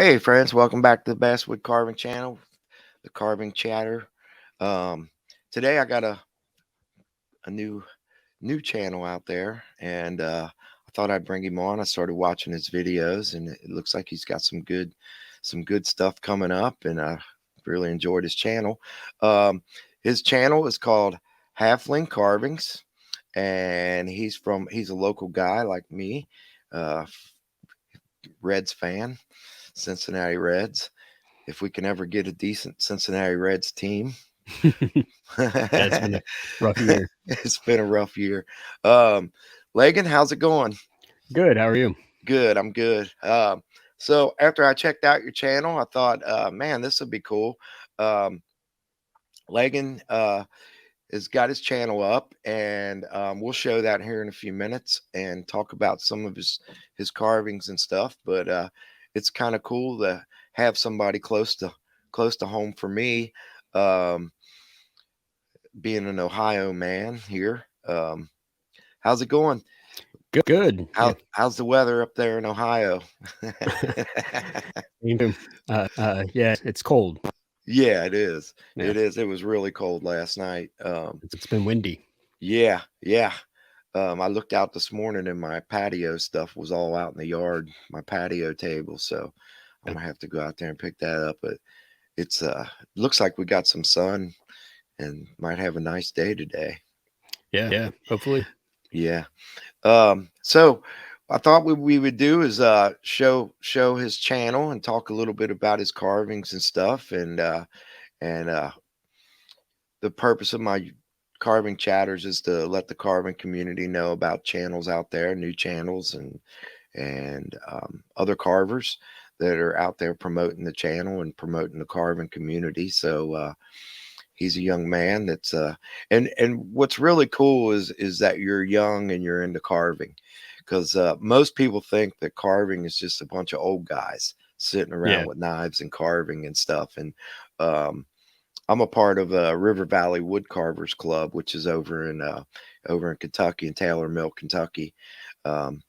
Hey friends, welcome back to the Basswood Carving Channel, the Carving Chatter. Um, Today I got a new channel out there, and I thought I'd bring him on. I started watching his videos, and it looks like he's got some good stuff coming up, and I really enjoyed his channel. Um, his channel is called Halfling Carvings, and he's a local guy like me, uh, Reds fan, Cincinnati Reds. If we can ever get a decent Cincinnati Reds team. Yeah, it's been a rough year. It's been a rough year. Um, Lagan, how's it going? Good. How are you? Good, I'm good. So after I checked out your channel, I thought, man, this would be cool. Um, Lagan has got his channel up, and we'll show that here in a few minutes and talk about some of his carvings and stuff. But it's kind of cool to have somebody close to home for me. Um, Being an Ohio man here. How's it going? Good. Yeah. How's the weather up there in Ohio? Me too. Yeah, it's cold. Yeah, it is. Yeah, It is. It was really cold last night. it's been windy. Yeah, yeah. I looked out this morning and my patio stuff was all out in the yard, my patio table. So I'm Yeah. gonna have to go out there and pick that up. But it's looks like we got some sun and might have a nice day today. Yeah. Hopefully. Yeah. So I thought what we would do is show his channel and talk a little bit about his carvings and stuff, and the purpose of my carving chatters is to let the carving community know about channels out there, new channels, and other carvers that are out there promoting the channel and promoting the carving community. So he's a young man that's and what's really cool is that you're young and you're into carving, because most people think that carving is just a bunch of old guys sitting around Yeah. with knives and carving and stuff. And um, I'm a part of a River Valley Wood Carvers Club, which is over in Kentucky, in Taylor Mill, Kentucky. Um,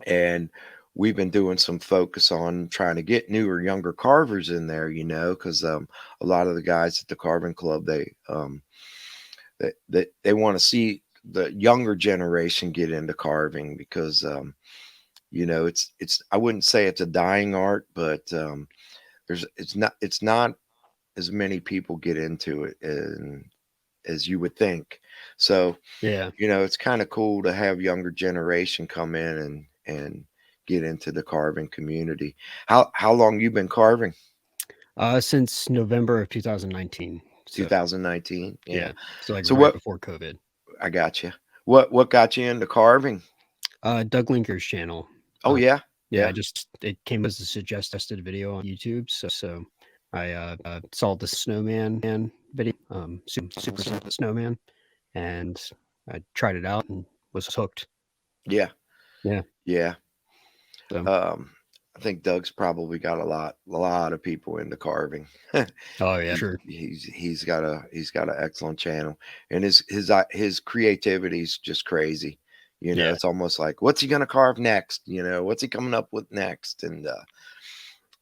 and we've been doing some focus on trying to get newer, younger carvers in there, because a lot of the guys at the carving club, they want to see the younger generation get into carving, because it's I wouldn't say it's a dying art, but it's not as many people get into it as you would think. So Yeah. it's kind of cool to have younger generation come in and get into the carving community. How long you been carving? Since November of 2019. So 2019. Yeah. yeah. So like So right what before COVID. I got you. What got you into carving? Doug Linker's channel. Oh yeah. Yeah, Yeah. I just it came as a suggested video on YouTube. So I saw the snowman video, super simple snowman, and I tried it out and was hooked. Yeah. Yeah. Yeah. So Um I think Doug's probably got a lot of people into carving. oh yeah, He sure. he's got an excellent channel, and his creativity is just crazy. Yeah. It's almost like, what's he gonna carve next? What's he coming up with next? And yeah,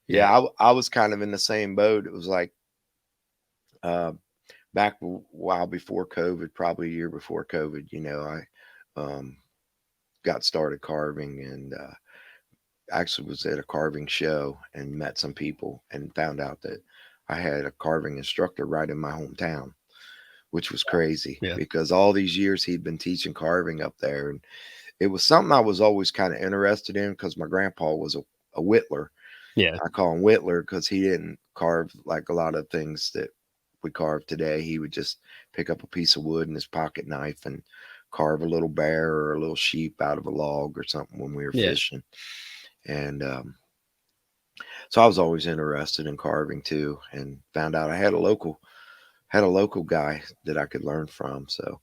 Yeah. I was kind of in the same boat. It was like uh, back a while before COVID, probably a year before COVID. I got started carving, and actually was at a carving show and met some people and found out that I had a carving instructor right in my hometown, which was crazy Yeah. because all these years he'd been teaching carving up there. And it was something I was always kind of interested in, because my grandpa was a whittler. Yeah. I call him whittler because he didn't carve like a lot of things that we carve today. He would just pick up a piece of wood and his pocket knife and carve a little bear or a little sheep out of a log or something when we were Yeah. fishing. And so I was always interested in carving too, and found out I had a local guy that I could learn from. So,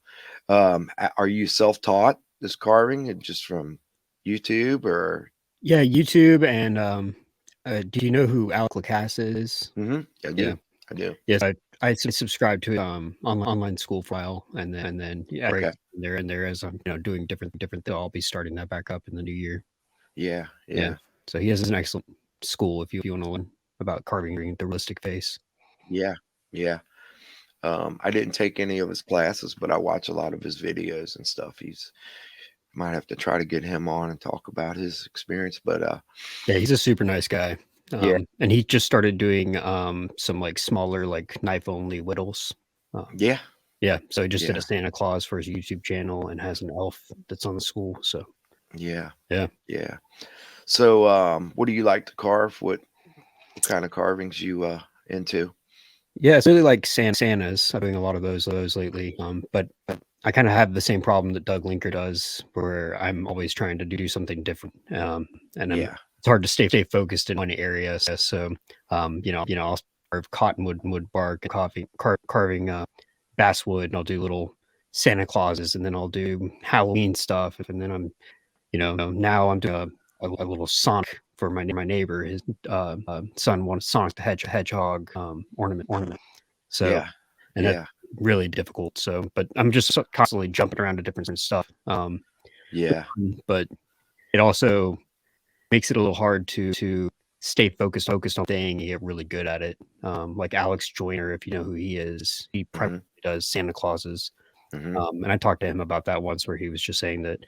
are you self-taught this carving, and just from YouTube, or? Yeah. YouTube and do you know who Alec Lacasse is? I Yeah. do, I do. Yes. I subscribed to online school file and then yeah break Okay, there as I'm doing different things. I'll be starting that back up in the new year. yeah, Yeah. yeah, So he has an excellent. school if you want to learn about carving the realistic face. Yeah, yeah. I didn't take any of his classes, but I watch a lot of his videos and stuff. He's might have to try to get him on and talk about his experience. But Yeah, he's a super nice guy. yeah, And he just started doing some like smaller like knife only whittles. Um, yeah, yeah, so he just did a yeah, Santa Claus for his YouTube channel and has an elf that's on the school. So yeah, yeah. yeah. So, what do you like to carve? What kind of carvings you into? Yeah, it's really like Santas. I'm doing a lot of those lately. But I kind of have the same problem that Doug Linker does, where I'm always trying to do something different. And Yeah, it's hard to stay focused in one area. So, I'll carve cottonwood, wood bark, carving basswood, and I'll do little Santa Clauses, and then I'll do Halloween stuff, and then now I'm doing a little Sonic for my neighbor. His son wanted Sonic the Hedgehog ornament. So, yeah, and that's yeah, really difficult. So, but I'm just constantly jumping around to different stuff. yeah, But it also makes it a little hard to stay focused on thing and get really good at it. Like Alex Joyner, if you know who he is, he primarily hmm, does Santa Clauses. hmm, And I talked to him about that once, where he was just saying that,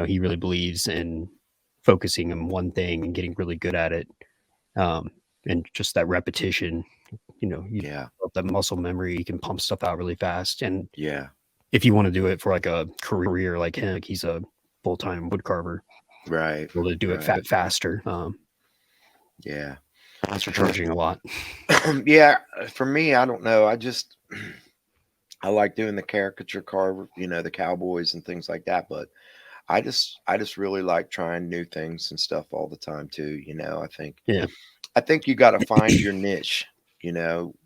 he really believes in focusing on one thing and getting really good at it. Um, and just that repetition, you yeah, develop that muscle memory, you can pump stuff out really fast. And yeah, if you want to do it for like a career like him, like he's a full-time wood carver, right, able to do it right, faster. yeah, After charging a lot. yeah. For me, I don't know. I just I like doing the caricature carve, the cowboys and things like that. But I just really like trying new things and stuff all the time too. Yeah. I think you got to find your niche.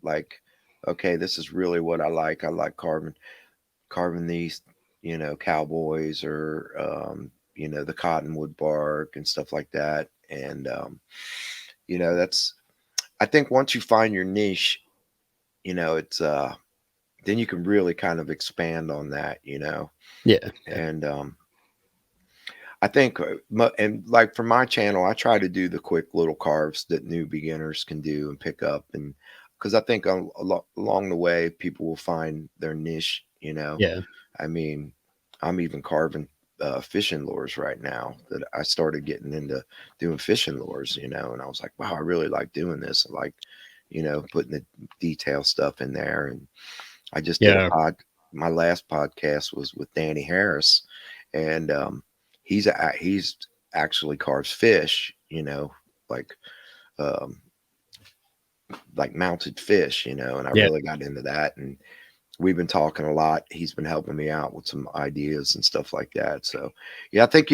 Like, okay, this is really what I like. I like carving these, cowboys or the cottonwood bark and stuff like that. And that's I think once you find your niche, it's then you can really kind of expand on that. Yeah. Yeah. And I think and like for my channel, I try to do the quick little carves that new beginners can do and pick up, and because I think along the way people will find their niche. Yeah. I mean, I'm even carving fishing lures right now that I started getting into doing fishing lures, and I was like, wow, I really like doing this. I like, putting the detail stuff in there. And I just did a Yeah. my last podcast was with Danny Harris, and he's actually carves fish, like um, like mounted fish, and I Yeah. really got into that. And we've been talking a lot. He's been helping me out with some ideas and stuff like that. So, yeah, I think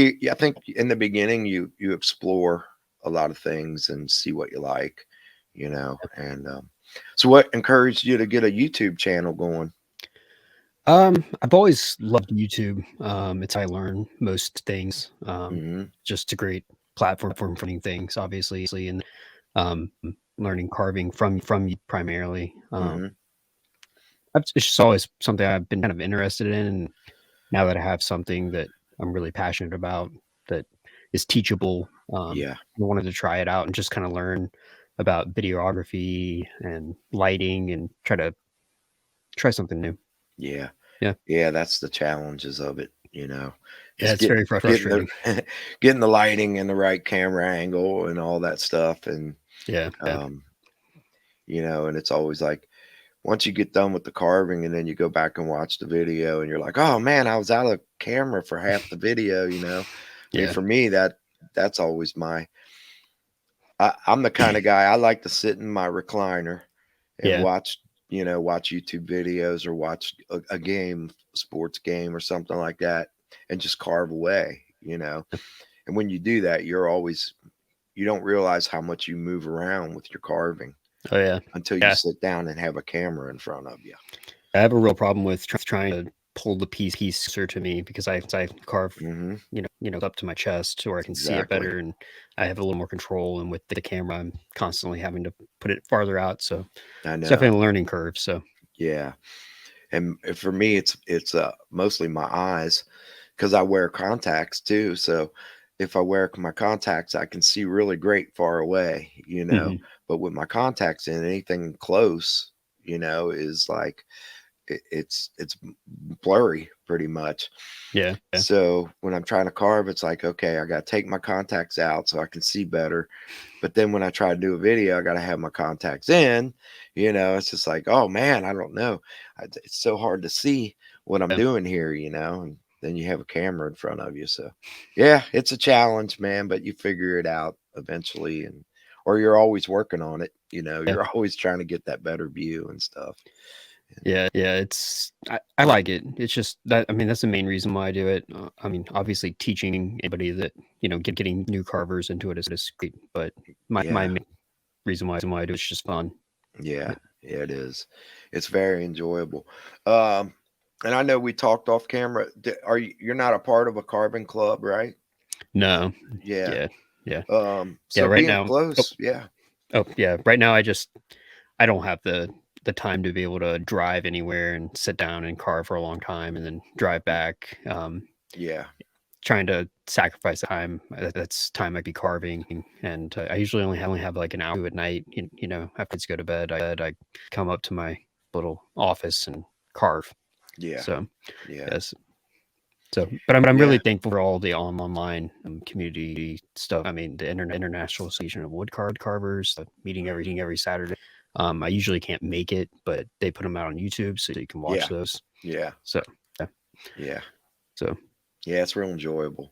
in the beginning you explore a lot of things and see what you like. And so, what encouraged you to get a YouTube channel going? I've always loved YouTube. It's how I learn most things. Hmm, Just a great platform for learning things, obviously, and um, learning carving from you primarily. hmm, It's just always something I've been kind of interested in, and now that I have something that I'm really passionate about that is teachable, yeah, I wanted to try it out and just kind of learn about videography and lighting and try something new. yeah, Yeah, yeah. That's the challenges of it, yeah, is it's very getting frustrating. the getting the lighting and the right camera angle and all that stuff. And Yeah, yeah, um, and it's always like once you get done with the carving and then you go back and watch the video and you're like, oh man, I was out of camera for half the video. I mean, yeah, for me, that's always I'm the kind of guy I like to sit in my recliner and yeah, watch YouTube videos or watch a game, sports game or something like that, and just carve away. And when you do that, you don't realize how much you move around with your carving oh yeah, until you yeah. sit down and have a camera in front of you. I have a real problem with trying to pull the piece closer to me because I carve, Hmm, up to my chest where I can see it exactly. better and I have a little more control. And with the camera, I'm constantly having to put it farther out. So I it's know. definitely a learning curve. So Yeah. And for me, it's mostly my eyes because I wear contacts too. So if I wear my contacts, I can see really great far away, Hmm. but with my contacts in, anything close, is like it's blurry pretty much. Yeah. So when I'm trying to carve, it's like, okay, I got to take my contacts out so I can see better. But then when I try to do a video, I got to have my contacts in. It's just like, oh man, I don't know. It's so hard to see what I'm Yeah. doing here, and then you have a camera in front of you. So, yeah, it's a challenge, man, but you figure it out eventually. Or you're always working on it. Yeah. You're always trying to get that better view and stuff. And Yeah, I like it. It's just that, I mean, that's the main reason why I do it. I mean, obviously teaching anybody that, getting new carvers into it is great, but my yeah, main reason why I do it is just fun. yeah, yeah, it is. It's very enjoyable. Um, and I know we talked off camera. You're not a part of a carbon club, right? No. Yeah. Yeah. Yeah. Yeah, So right being now. Oh, close, yeah, yeah, right now I don't have the time to be able to drive anywhere and sit down and carve for a long time and then drive y- back. yeah, Trying to sacrifice time. That's time I could be carving, and I usually only have like an hour at night. After kids go to bed, I come up to my little office and carve. yeah, So yeah, yes, but I'm really yeah, thankful for all the online community stuff. I mean, the International Association of Carvers meeting every Saturday. I usually can't make it, but they put them out on YouTube so you can watch yeah, those. yeah, So yeah, yeah, so yeah. It's real enjoyable.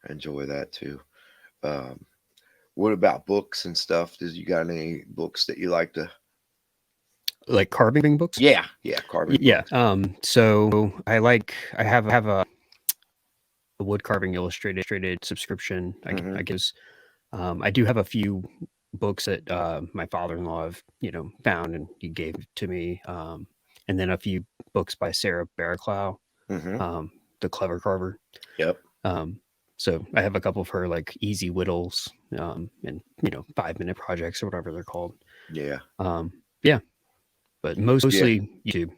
I enjoy that too. Um, what about books and stuff? Does you got any books that you like to? like carving books. Yeah, yeah, carbon Yeah. books. So I have a wood carving illustrated subscription. Mm-hmm. I guess I do have a few books that my father-in-law found and he gave to me, and then a few books by Sarah Barraclough, Mm-hmm. um, the Clever Carver. Yep. Um, so I have a couple of her like easy whittles, and 5-minute projects or whatever they're called. Yeah. Yeah, but Yeah. mostly YouTube.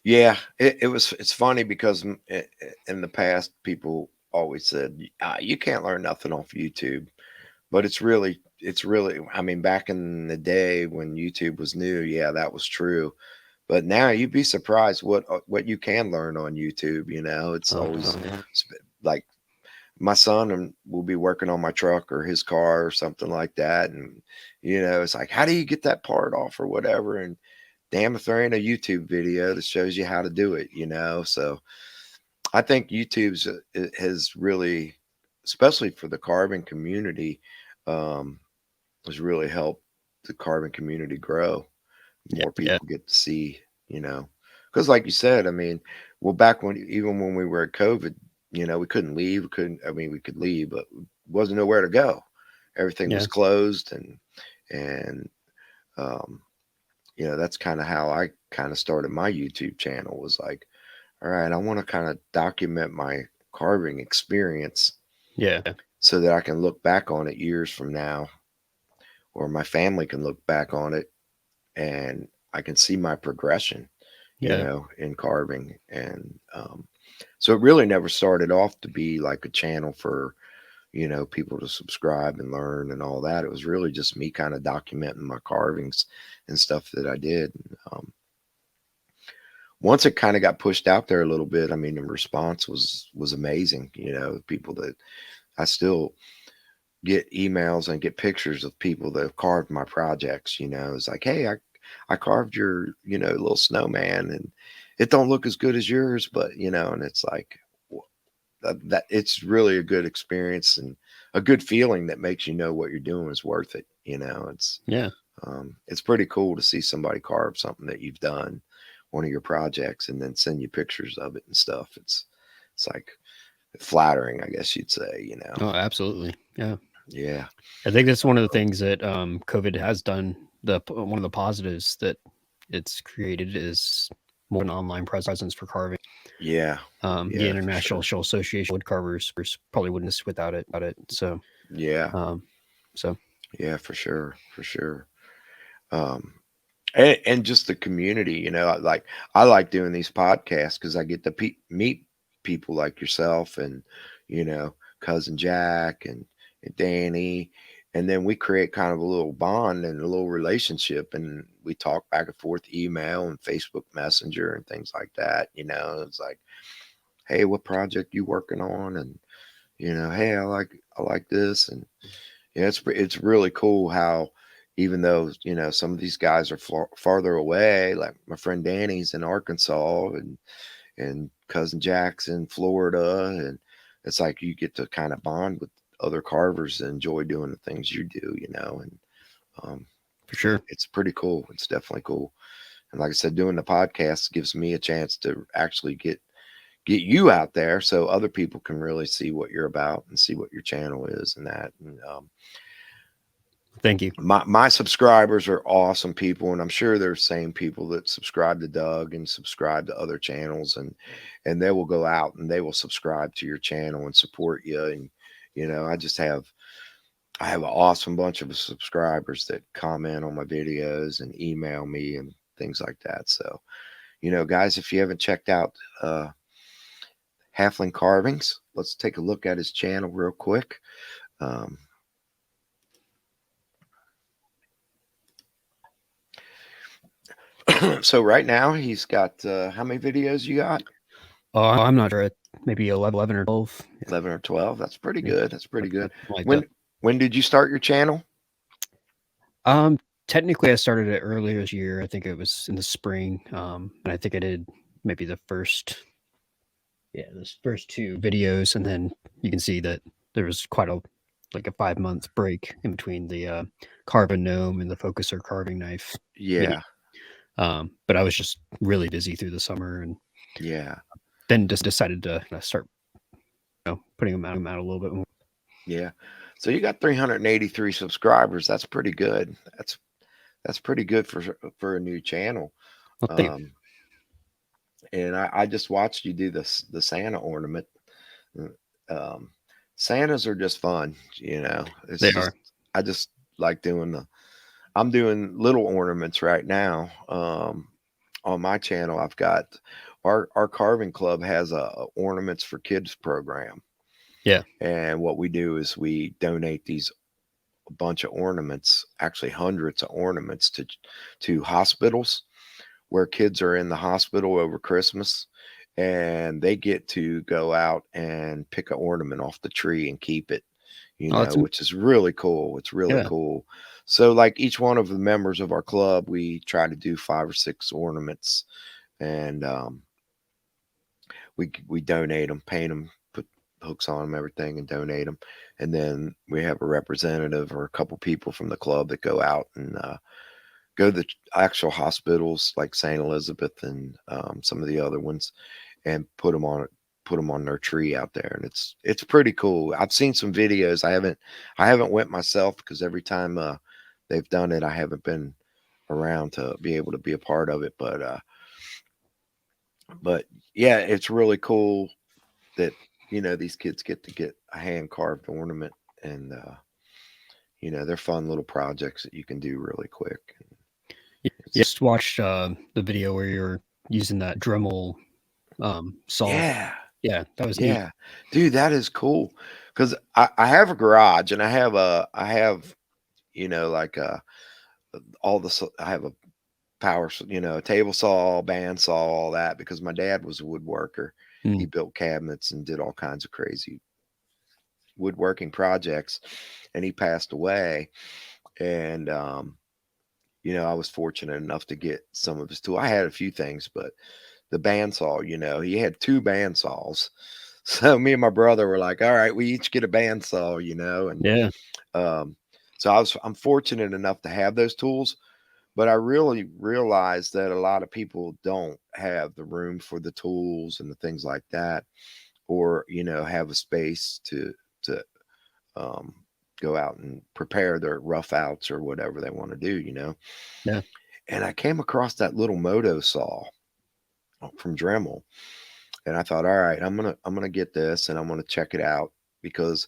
Yeah. It's funny because in the past, people always said, you can't learn nothing off YouTube. But it's really, I mean, back in the day when YouTube was new, yeah, that was true. But now you'd be surprised what you can learn on YouTube. It's always Yeah. like my son will be working on my truck or his car or something like that, and it's like, how do you get that part off or whatever? And damn if there ain't a YouTube video that shows you how to do it. So I think YouTube's it has really, especially for the carbon community, um, has really helped the carbon community grow. Yeah. More Yeah. people get to see, you know, because like you said, I mean, well, back even when we were at COVID, we couldn't leave. We couldn't. I mean, we could leave, but wasn't nowhere to go. Everything was Yeah. closed, and um, that's kind of how I kind of started my YouTube channel. Was like, all right, I want to kind of document my carving experience Yeah. so that I can look back on it years from now, or my family can look back on it and I can see my progression, Yeah. in carving. And so it really never started off to be like a channel for, people to subscribe and learn and all that. It was really just me kind of documenting my carvings and stuff that I did. Once it kind of got pushed out there a little bit, I mean, the response was amazing. People that I still get emails and get pictures of people that have carved my projects. It's like, hey, I carved your little snowman, and it don't look as good as yours, but and it's like, that it's really a good experience and a good feeling that makes what you're doing is worth it. Yeah. It's pretty cool to see somebody carve something that you've done, one of your projects, and then send you pictures of it and stuff. It's like flattering, I guess you'd say. Oh, absolutely. Yeah. Yeah. I think that's one of the things that COVID has done. One of the positives that it's created is more an online presence for carving. Yeah. The Yeah, for International sure. Association of Wood Carvers probably wouldn't exist without it. So, Yeah. um, so Yeah, for sure. For sure. Um, and just the community, I like doing these podcasts because I get to meet people like yourself, and you know cousin Jack and Danny, and then we create kind of a little bond and a little relationship, and we talk back and forth, email and Facebook Messenger and things like that. It's like, hey, what project you working on? And hey, I like this, and yeah, it's really cool how even though some of these guys are farther away, like my friend Danny's in Arkansas, and cousin Jack's in Florida, and it's like you get to kind of bond with other carvers and enjoy doing the things you do, and um, For sure. it's pretty cool. It's definitely cool. And like I said, doing the podcast gives me a chance to actually get you out there so other people can really see what you're about and see what your channel is and that. And Thank you. my subscribers are awesome people, and I'm sure they're the same people that subscribe to Doug and subscribe to other channels, and they will go out and they will subscribe to your channel and support you. And I have an awesome bunch of subscribers that comment on my videos and email me and things like that. So, guys, if you haven't checked out Halfling Carvings, let's take a look at his channel real quick. Um, so right now he's got how many videos you got? Oh, I'm not sure. Maybe 11 or 12. 11 or 12. That's pretty Yeah, good. That's pretty good. like When that. when did you start your channel? Technically, I started it earlier this year. I think it was in the spring. And I think I did maybe those first two videos, and then you can see that there was quite a 5 month break in between the carving gnome and the focuser carving knife video. Yeah. But I was just really busy through the summer, and Yeah. then just decided to start, putting them out a little bit more. Yeah. So you got 383 subscribers. That's pretty good. That's pretty good for a new channel. Well, thank you. And I just watched you do the Santa ornament. Um, Santas are just fun, It's They just are. I just like I'm doing little ornaments right now. On my channel, I've got our carving club has a ornaments for kids program. Yeah. And what we do is we donate these a bunch of ornaments, actually hundreds of ornaments to hospitals where kids are in the hospital over Christmas, and they get to go out and pick an ornament off the tree and keep it, Oh, that's which is really cool. It's really yeah. cool. So like each one of the members of our club, we try to do 5 or 6 ornaments, and we donate them, paint them, put hooks on them, everything, and donate them. And then we have a representative or a couple people from the club that go out and go to the actual hospitals like St. Elizabeth and some of the other ones, and put them on their tree out there, and it's pretty cool. I've seen some videos. I haven't went myself because every time they've done it, I haven't been around to be able to be a part of it. But yeah, it's really cool that these kids get to get a hand carved ornament, and they're fun little projects that you can do really quick. Just watched the video where you're using that Dremel saw. Yeah. Yeah, that was neat. Yeah, dude, that is cool. Cause I have a garage, and like I have a a table saw, band saw, all that, because my dad was a woodworker. He Mm. built cabinets and did all kinds of crazy woodworking projects, and he passed away. And I was fortunate enough to get some of his tools. I had a few things, but the bandsaw, he had 2 bandsaws. So me and my brother were like, all right, we each get a bandsaw, and Yeah. um, so I'm fortunate enough to have those tools, but I really realized that a lot of people don't have the room for the tools and the things like that, or have a space to um, go out and prepare their rough outs or whatever they want to do. Yeah. And I came across that little moto saw from Dremel, and I thought, all right, I'm gonna get this, and I'm gonna check it out, because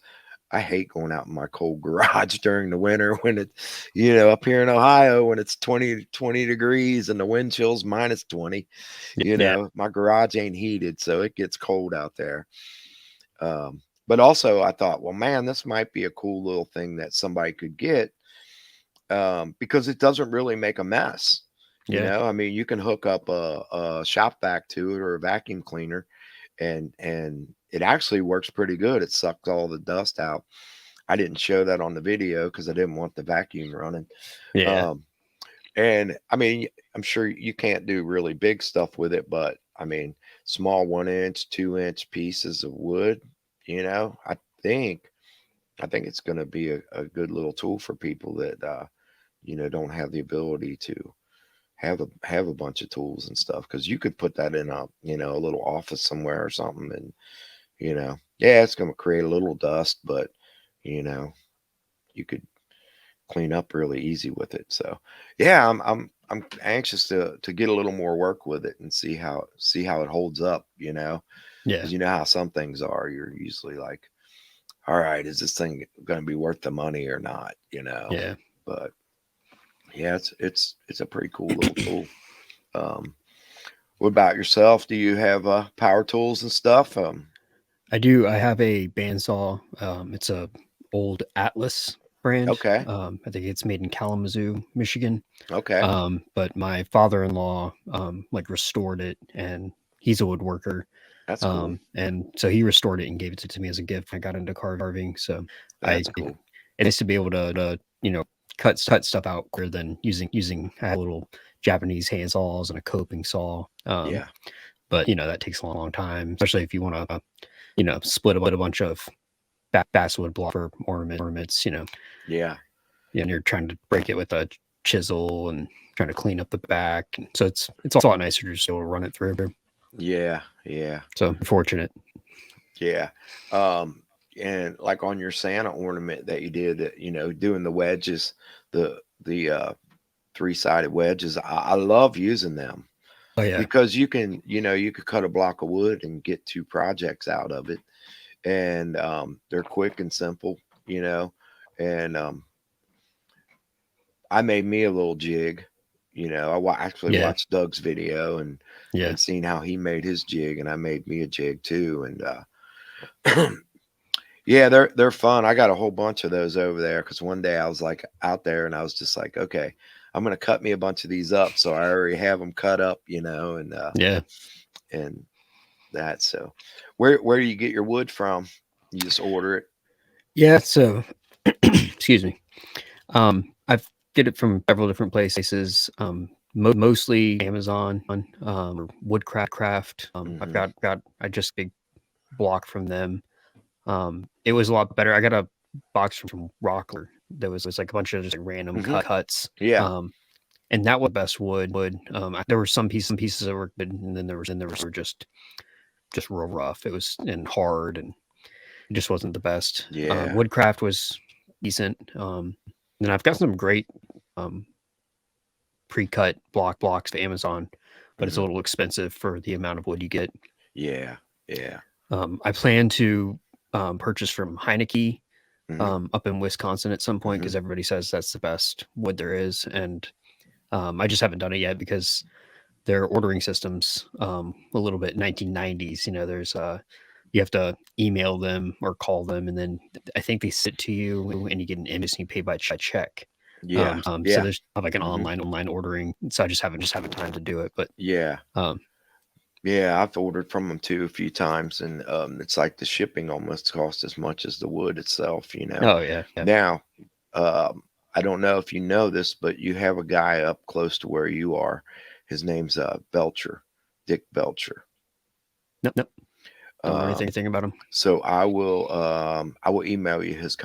I hate going out in my cold garage during the winter when up here in Ohio, when it's 20 degrees and the wind chill's -20. Yeah. My garage ain't heated, so it gets cold out there. But also, I thought, well, man, this might be a cool little thing that somebody could get, because it doesn't really make a mess. Yeah. I mean, you can hook up a shop vac to it or a vacuum cleaner, and it actually works pretty good. It sucks all the dust out. I didn't show that on the video because I didn't want the vacuum running. Yeah. Um, and I mean, I'm sure you can't do really big stuff with it, but I mean, small 1 inch, 2 inch pieces of wood, I think I think it's going to be a good little tool for people that don't have the ability to have a bunch of tools and stuff, because you could put that in a little office somewhere or something, and yeah, it's going to create a little dust, but you know you could clean up really easy with it. So yeah, I'm anxious to get a little more work with it and see how it holds up, Yeah. because you know how some things are. You're usually like, all right, is this thing going to be worth the money or not? Yeah. But yeah, it's a pretty cool little tool. Um, what about yourself? Do you have power tools and stuff? I do. I have a bandsaw. It's a old Atlas brand. Okay, I think it's made in Kalamazoo, Michigan. okay, But my father-in-law like restored it, and he's a woodworker. that's cool. And so he restored it and gave it to me as a gift. I got into carving, so I That's cool. it is to be able to cut stuff out quicker than using I had little Japanese hand saws and a coping saw. Yeah, But that takes a long time, especially if you want to split a bunch of basswood block for ornaments. yeah, And you're trying to break it with a chisel and trying to clean up the back. And so it's also a lot nicer to just be able to run it through. yeah, yeah, So fortunate. yeah. Um, and like on your Santa ornament that you did, doing the wedges, the 3-sided wedges, I love using them, Oh yeah, because you could cut a block of wood and get 2 projects out of it, and they're quick and simple, and I made me a little jig. Actually yeah, watched Doug's video yeah, and seen how he made his jig, and I made me a jig too. And yeah, they're fun. I got a whole bunch of those over there because one day I was like out there and I was just like, okay, I'm gonna cut me a bunch of these up. So I already have them cut up, yeah, and that. So where do you get your wood from? You just order it? yeah. So excuse me. I've get it from several different places. Mostly Amazon, or Woodcraft. I've Hmm. got I just big block from them. It was a lot better. I got a box from Rockler. There was like a bunch of just like random Hmm. cuts. Yeah. And that was the best wood. There were some pieces that were good, and then there was were just real rough. It was and hard, and it just wasn't the best. Yeah. Woodcraft was decent. And I've got some great um, pre-cut blocks to Amazon, but it's a Hmm. little expensive for the amount of wood you get. Yeah. Yeah. I plan to purchase from Heineke Hmm. up in Wisconsin at some point Hmm. because everybody says that's the best wood there is, and I just haven't done it yet because their ordering systems a little bit 1990s. There's you have to email them or call them, and then I think they sit to you, and you get an image and you pay by check. Yeah. So Yeah. there's like an Hmm. online ordering, so I just haven't time to do it. But Yeah. um, Yeah, I've ordered from them too a few times, and it's like the shipping almost costs as much as the wood itself. oh yeah, yeah, Now, um, I don't know if you know this, but you have a guy up close to where you are. His name's Belcher, Dick Belcher. nope, nope, don't know Um, anything about them. so I will email you his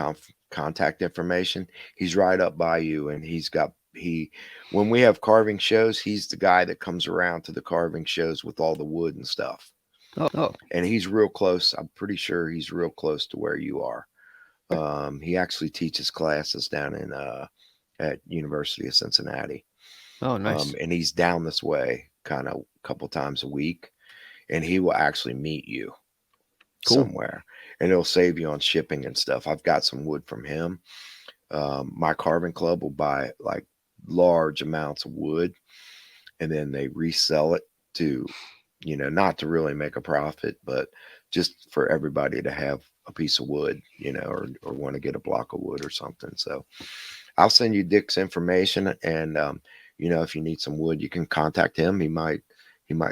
contact information. He's right up by you, and he when we have carving shows, he's the guy that comes around to the carving shows with all the wood and stuff. Oh, And he's real close. I'm pretty sure he's real close to where you are. okay. He actually teaches classes down in at University of Cincinnati, Oh, nice, and he's down this way kind of a couple times a week, and he will actually meet you cool, somewhere, and it'll save you on shipping and stuff. I've got some wood from him. My carving club will buy like large amounts of wood, and then they resell it to, not to really make a profit, but just for everybody to have a piece of wood, or want to get a block of wood or something. So I'll send you Dick's information, and if you need some wood, you can contact him. He might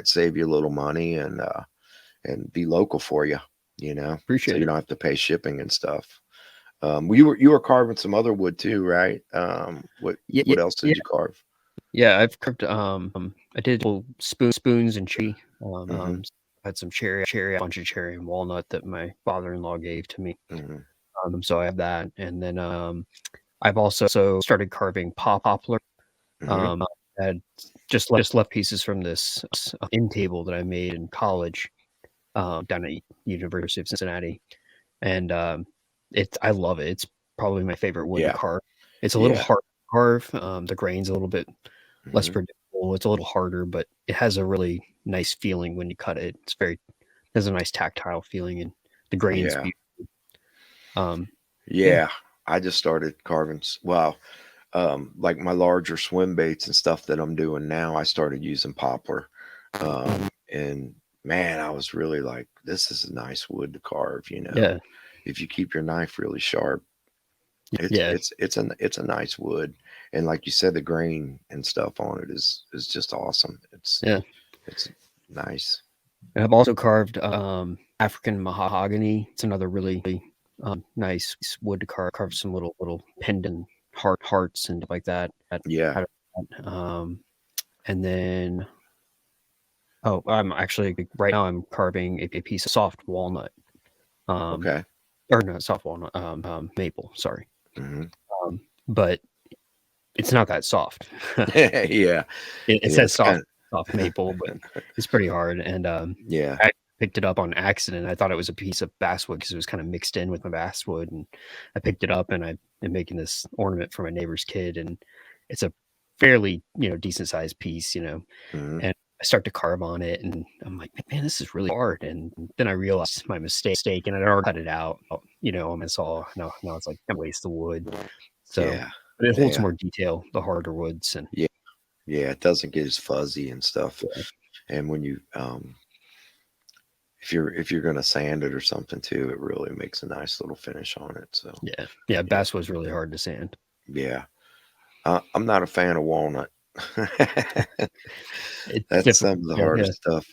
save you a little money, and be local for you, so Appreciate you it. don't have to pay shipping and stuff. You were carving some other wood too, right? What Yeah, what else yeah, did you carve? yeah. I've carved. I did little spoons and cherry. Hmm. I had some cherry, a bunch of cherry and walnut that my father-in-law gave to me. Hmm. So I have that, and then I've also started carving poplar. Hmm. Um, I had just left pieces from this end table that I made in college, down at University of Cincinnati, and I love it. It's probably my favorite wood to Yeah. carve. It's a little Yeah. hard to carve. The grain's a little bit less Hmm. predictable. It's a little harder, but it has a really nice feeling when you cut it. Has a nice tactile feeling, and the grain's Yeah. beautiful. Um, yeah, Yeah. I just started carving. Well, like my larger swim baits and stuff that I'm doing now, I started using poplar. And man, I was really like, this is a nice wood to carve. yeah, If you keep your knife really sharp, it's yeah, it's it's a nice wood. And like you said, the grain and stuff on it is just awesome. yeah. It's nice. And I've also carved African mahogany. It's another really nice wood to carve some little pendant hearts and stuff like that. Yeah. Out of that. And then I'm actually right now I'm carving a piece of soft walnut. Um, Okay. or no, soft walnut. Maple. Sorry. Hmm. But it's not that soft. Yeah. It Yeah. says It's kind soft of maple, but it's pretty hard. And yeah. I picked it up on accident. I thought it was a piece of basswood because it was kind of mixed in with my basswood, and I picked it up and I am making this ornament for my neighbor's kid, and it's a fairly decent sized piece, Hmm. and I start to carve on it, and I'm like, man, this is really hard. And then I realized my mistake, and I'd already cut it out, on my saw. Now it's like a waste of wood. So, Yeah. but it holds Yeah. more detail, the harder woods, and Yeah. Yeah. It doesn't get as fuzzy and stuff. yeah, And when you if you're gonna sand it or something too, it really makes a nice little finish on it. So yeah. yeah. Basswood's really hard to sand. Yeah. I'm not a fan of walnut. It's That's some difficult. of the Yeah, yeah, hardest stuff.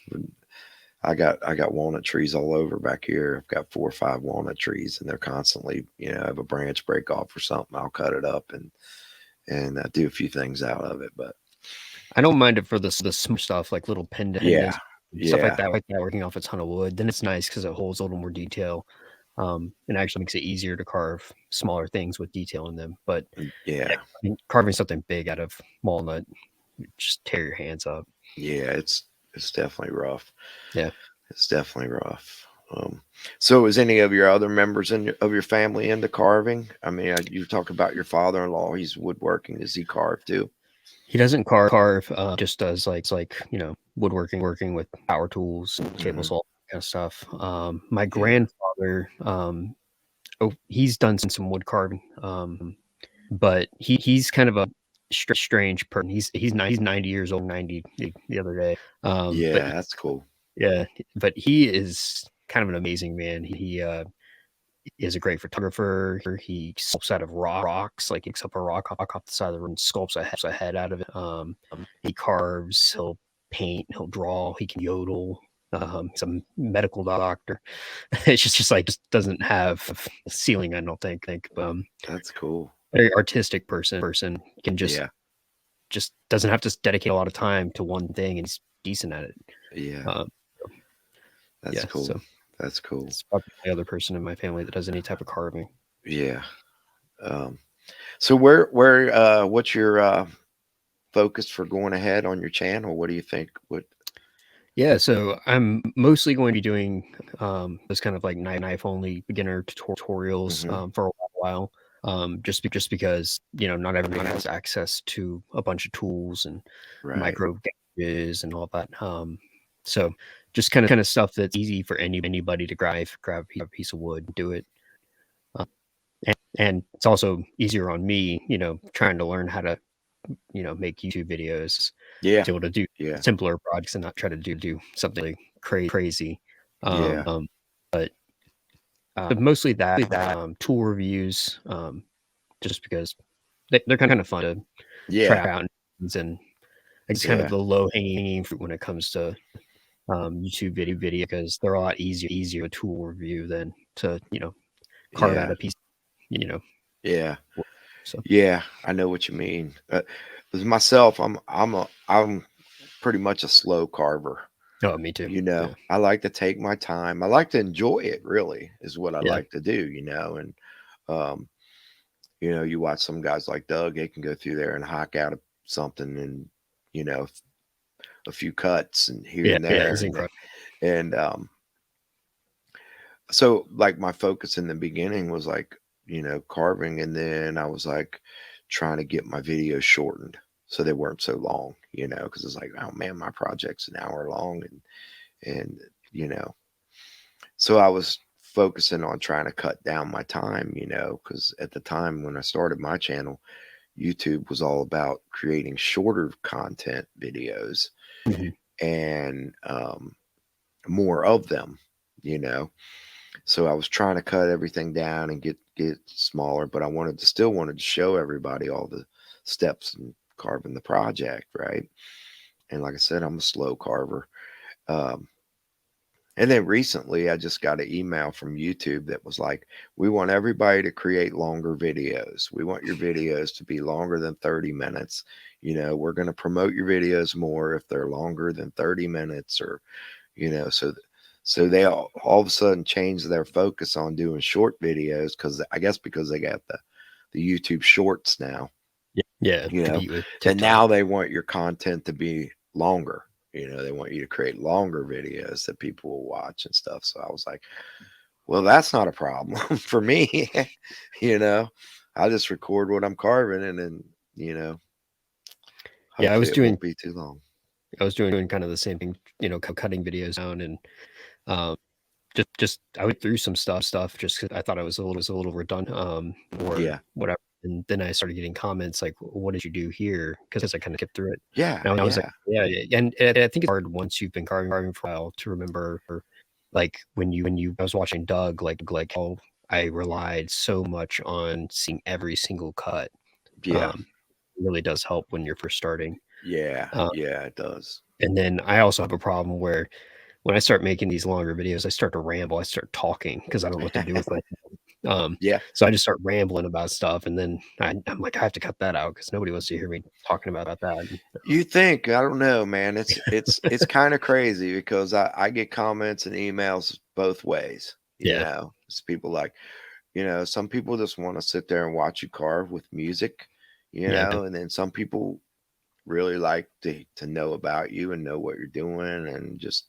I got walnut trees all over back here. I've got 4 or 5 walnut trees, and they're constantly, have a branch break off or something. I'll cut it up and do a few things out of it. But I don't mind it for the small stuff like little yeah, pendants, stuff yeah, like that, working off a ton of wood. Then it's nice because it holds a little more detail, and actually makes it easier to carve smaller things with detail in them. But yeah, yeah, carving something big out of walnut, you just tear your hands up. yeah. It's definitely rough. Yeah. It's definitely rough. Um, so, is any of your other members of your family into carving? I mean, you talk about your father-in-law. He's woodworking. Does he carve too? He doesn't carve, just does like, woodworking, working with power tools and table Hmm. saw kind of stuff. My Yeah, grandfather, he's done some wood carving, but he's kind of a strange person. He's 90 years old, 90 the other day. But yeah. That's cool. yeah, but he is kind of an amazing man. He is a great photographer. He sculpts out of rocks, like he picks up a rock off the side of the room, sculpts a head out of it. He carves, he'll paint, he'll draw, he can yodel. He's a medical doctor. It's just like just doesn't have a ceiling, I don't think. That's cool. Very artistic person can Yeah, just doesn't have to dedicate a lot of time to one thing, and he's decent at it. yeah. Um, That's yeah, cool. so That's cool. it's probably the other person in my family that does any type of carving. Yeah. Um, so what's your focus for going ahead on your channel? What do you think? What? Yeah, so I'm mostly going to be doing this kind of like knife only beginner tutorials Hmm. for a while. Just because not everybody has access to a bunch of tools and Right. micro gauges and all that. So just kind of stuff that's easy for anybody to grab a piece of wood and do it. Uh, and it's also easier on me, trying to learn how to make YouTube videos Yeah. to be able to do Yeah. simpler projects and not try to do something like crazy. Yeah. But mostly that tool reviews, just because they're kind of fun to try Yeah. out, and it's kind of Yeah. the low hanging fruit when it comes to YouTube video, because they're a lot easier to tool review than to carve out Yeah. a piece, you know. Yeah. So Yeah. I know what you mean. As myself, I'm pretty much a slow carver. oh, me too. Yeah, I like to take my time. I like to enjoy it, really, is what I yeah, like to do. And um, you watch some guys like Doug, they can go through there and hack out something and, you know, a few cuts and here yeah, and yeah. there. It's incredible. And so like my focus in the beginning was like, carving. And then I was like trying to get my videos shortened so they weren't so long, because it's like, oh man, my project's an hour long. And, you know, so I was focusing on trying to cut down my time, because at the time when I started my channel, YouTube was all about creating shorter content videos Mhm. and more of them, you know. So I was trying to cut everything down and get smaller, but I wanted to show everybody all the steps in carving the project, right? And like I said, I'm a slow carver. Um, And then recently, I just got an email from YouTube that was like, we want everybody to create longer videos. We want your videos to be longer than 30 minutes. We're going to promote your videos more if they're longer than 30 minutes or, so they all of a sudden changed their focus on doing short videos because they got the YouTube shorts now, Yeah, yeah. you know, Compete with and TikTok. now they want your content to be longer. They want you to create longer videos that people will watch and stuff. So I was like, well, that's not a problem for me. you know, I just record what I'm carving and then, you know, Yeah, hopefully it won't be too long. I was doing kind of the same thing, cutting videos down, and um, just I went through some stuff just 'cause I thought I was a little redundant, or Yeah. whatever. And then I started getting comments like, "What did you do here?" Because I kind of skipped through it. Yeah. And I was like, Yeah. "Yeah, yeah." And I think it's hard once you've been carving for a while to remember, like when you I was watching Doug, like how I relied so much on seeing every single cut. Yeah. Um, it really does help when you're first starting. Yeah. Uh, Yeah. It does. and then I also have a problem where when I start making these longer videos, I start to ramble. I start talking because I don't know what to do with my yeah. so I just start rambling about stuff, and then I'm like, I have to cut that out because nobody wants to hear me talking about that. And, You think, I don't know, man. It's kind of crazy because I get comments and emails both ways. yeah, It's people like, some people just want to sit there and watch you carve with music, yeah, and then some people really like to know about you and know what you're doing and just,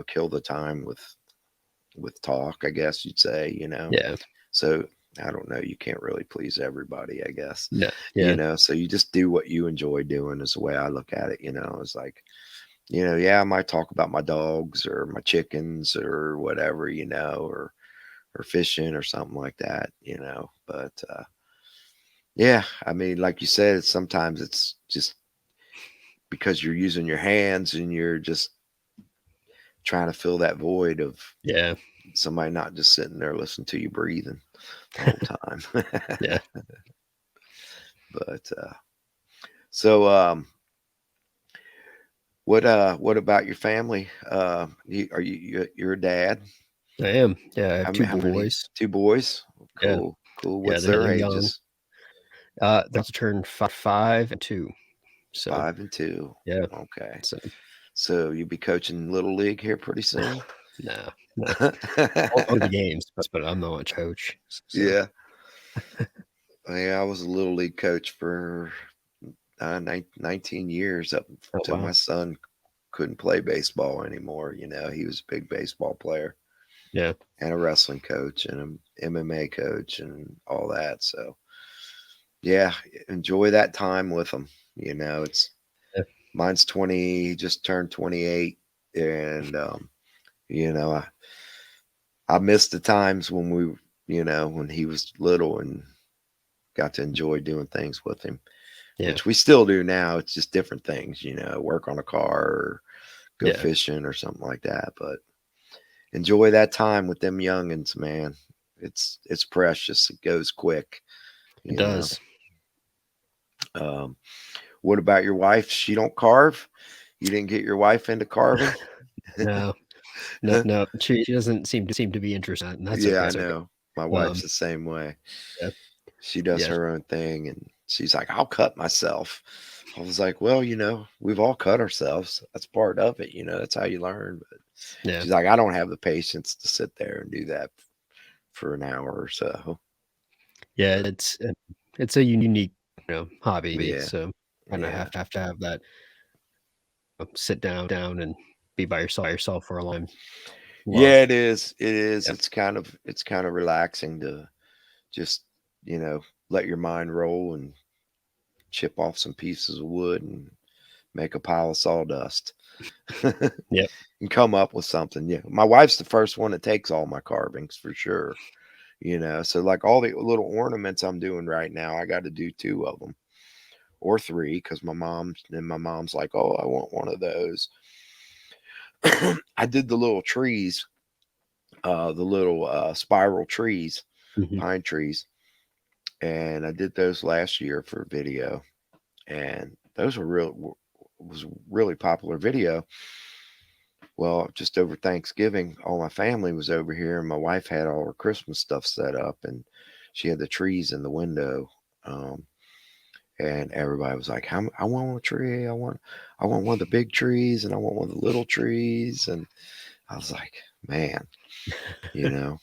kill the time with talk, I guess you'd say. yeah, So I don't know. You can't really please everybody, I guess. yeah, yeah, So you just do what you enjoy doing is the way I look at it. It's like, yeah, I might talk about my dogs or my chickens or whatever, or fishing or something like that. But yeah, I mean, like you said, sometimes it's just because you're using your hands and you're just trying to fill that void of yeah, somebody not just sitting there listening to you breathing the whole time. yeah. But so what about your family? You're a dad? I am. Yeah, I have two How many? boys. Two boys? Yeah, Cool, cool. yeah. What's They're their young. ages? They're about to turn 5 and 2. So 5 and 2. yeah. Okay. So So you'll be coaching little league here pretty soon? no, no. All the games, but I'm not a coach. So Yeah. Yeah, I was a little league coach for 19 years up oh until wow. my son couldn't play baseball anymore. He was a big baseball player Yeah, and a wrestling coach and an MMA coach and all that. So yeah, enjoy that time with them. It's yeah, mine's 20, he just turned 28, and you know, I, I miss the times when when he was little and got to enjoy doing things with him, yeah, which we still do now. It's just different things, work on a car or go yeah. fishing or something like that. But enjoy that time with them youngins, man. It's precious. It goes quick, It you know. does. Um, what about your wife? She don't carve? You didn't get your wife into carving? No, no, no. She doesn't seem to be interested in that, and that's Yeah, okay. I That's okay. know. My wife's Um, the same way. yeah, She does yeah, her own thing, and she's like, "I'll cut myself." I was like, "Well, we've all cut ourselves. That's part of it. That's how you learn." But yeah, she's like, "I don't have the patience to sit there and do that for an hour or so." yeah. But It's a unique, hobby. yeah, So kind of yeah, have to have that sit down and be by yourself for a long time. Love. yeah. It is. It is. Yeah, It's kind of relaxing to just you know let your mind roll and chip off some pieces of wood and make a pile of sawdust. yeah. And come up with something. Yeah. My wife's the first one that takes all my carvings for sure. So like all the little ornaments I'm doing right now, I got to do two of them or three because my mom's like, oh, I want one of those. I did the little trees, the little spiral trees, Hmm. pine trees, and I did those last year for video, and those were was really popular video. Well, just over Thanksgiving, all my family was over here, and my wife had all her Christmas stuff set up, and she had the trees in the window. Um, and everybody was like, I want a tree. I want one of the big trees, and I want one of the little trees." And I was like, "Man, you know,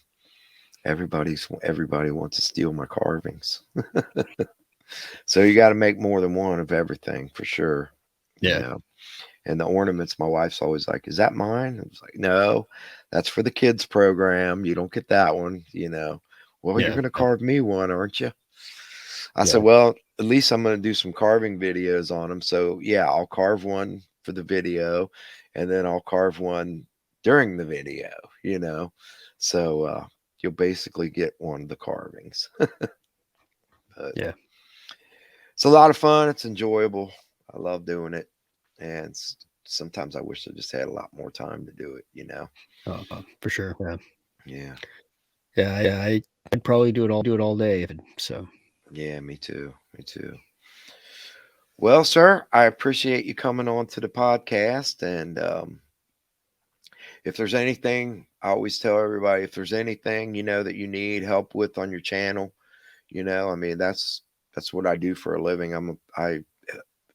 everybody wants to steal my carvings, so you got to make more than one of everything for sure." You Yeah, know, And the ornaments, my wife's always like, "Is that mine?" I was like, "No, that's for the kids program. You don't get that one." Well, you're yeah, gonna carve me one, aren't you? I said, yeah. "Well, at least I'm gonna do some carving videos on them. So yeah, I'll carve one for the video, and then I'll carve one during the video. You know, so you'll basically get one of the carvings. But Yeah. it's a lot of fun. It's enjoyable. I love doing it, and sometimes I wish I just had a lot more time to do it. For sure. Yeah. Yeah. Yeah. I'd probably do it all day. So Yeah, me too. Me too. Well, sir, I appreciate you coming on to the podcast. And if there's anything, I always tell everybody if there's anything that you need help with on your channel, I mean that's what I do for a living. I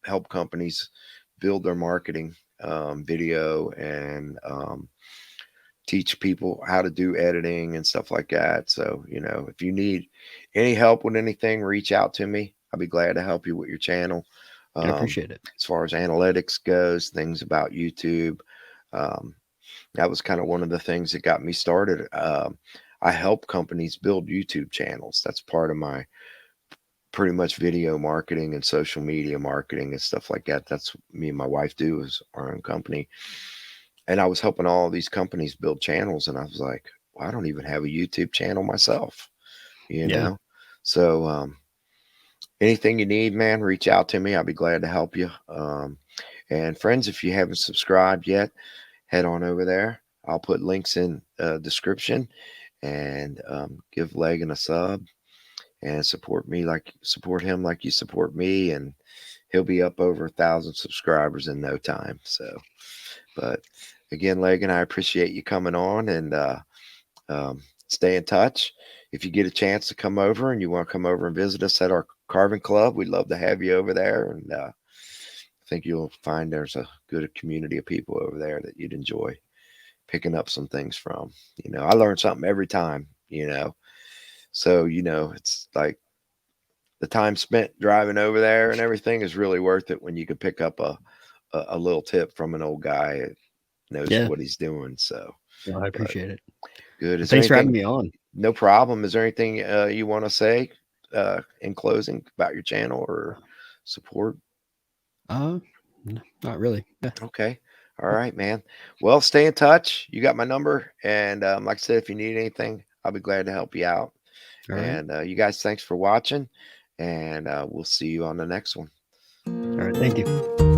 help companies build their marketing video and teach people how to do editing and stuff like that. So, if you need any help with anything, reach out to me. I'll be glad to help you with your channel. I appreciate it. As far as analytics goes, things about YouTube. Um, that was kind of one of the things that got me started. I help companies build YouTube channels. That's part of my pretty much video marketing and social media marketing and stuff like that. That's me and my wife do is our own company. And I was helping all these companies build channels, and I was like, well, I don't even have a YouTube channel myself, you Yeah. know? So, anything you need, man, reach out to me. I'll be glad to help you. And friends, if you haven't subscribed yet, head on over there. I'll put links in description and give Lagan a sub and support him like you support me, and he'll be up over 1,000 subscribers in no time. So, but again, Lagan, I appreciate you coming on and stay in touch. If you get a chance to come over and you want to come over and visit us at our carving club, we'd love to have you over there. And I think you'll find there's a good community of people over there that you'd enjoy picking up some things from. I learn something every time. So, it's like the time spent driving over there and everything is really worth it when you could pick up a little tip from an old guy that knows Yeah. what he's doing. So, Well, I but appreciate it. good. Well, Is there thanks for having anything? me on. No problem. Is there anything you want to say in closing about your channel or support? Uh, Not really. Yeah. Okay. All right, man. Well, stay in touch. You got my number. And like I said, if you need anything, I'll be glad to help you out. All right. And you guys, thanks for watching. And we'll see you on the next one. All right. Thank you.